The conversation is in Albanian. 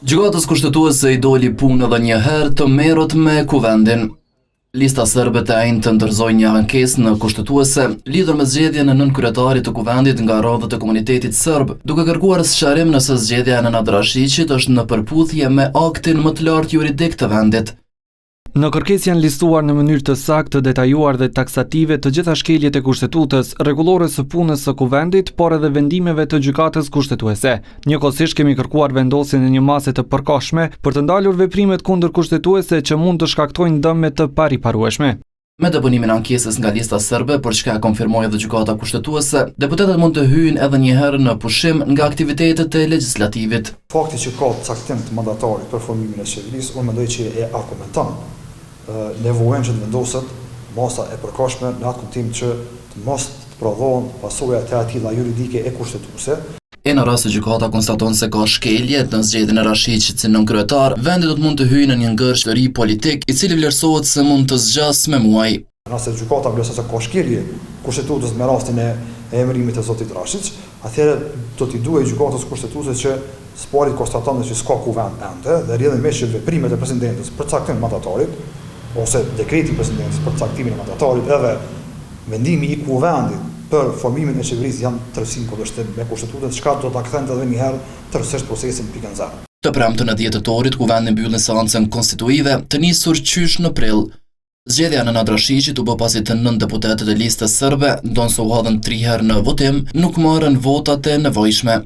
Gjykatës kushtetuese i doli punë edhe një herë të merret me kuvendin. Lista serbe të AIN të ndërzoi një ankesë në kushtetuese lidhur me zgjedhjen e nënkryetarit të kuvendit nga radhët e komunitetit serb, duke kërkuar sqarim nëse zgjedhja e Nenad Rashiqit është në përputhje me aktin më të lartë juridik të vendit. Në kërkesë janë listuar në mënyrë të saktë, të detajuar dhe taksative të gjitha shkeljet e kushtetutës, rregullore së punës së kuvendit, por edhe vendimeve të gjykatës kushtetuese. Njëkohësisht kemi kërkuar vendosjen e një mase të përkohshme për të ndalur veprimet kundër kushtetuese që mund të shkaktojnë dëme të pariparueshme. Me deponimin e ankesës nga lista serbe, për çka konfirmoi edhe gjykata kushtetuese, deputetët mund të hyjnë edhe një herë në pushim nga aktivitetet e legjislativit. Fakti që ka caktim të mandatarit për formimin e qeverisë, unë mendoj që e argumenton nevojën që të vendoset masa e përkohshme në atë kuptim që të mos të prodhohen pasojat e atilla juridike e kushtetuese. E në rast se gjykata konstaton se ka shkelje në zgjedhjen e Rashiqit si nënkryetar, vendi do të mund të hyjë në një ngërç të ri politik, i cili vlerësohet se mund të zgjasë me muaj. Nëse gjykata vlerëson se ka shkelje kushtetues me rastin e emërimit të zotit Rashiq, atëherë do t'i duhet gjykatës kushtetuese që spari konstaton se s'ka kuvend ende dhe rrjedhimisht veprimet e presidentës për caktim mandatarit ose dekreti i presidentës për caktimin e mandatarit edhe vendimi i kuvendit për formimin e qeverisë janë tërësisht kundërshtim me kushtetutën, çka do ta kthente edhe një herë tërësisht procesin pikën zero. Të premtën e 10 tetorit, kuvendi mbylli seancën konstituive të nisur qysh në prill. Zgjedhja e Nenad Rashiqit u bë pasi të 9 deputetët e listës serbe, ndonse u hodhën 3 herë në votim, nuk morën votat e nevojshme.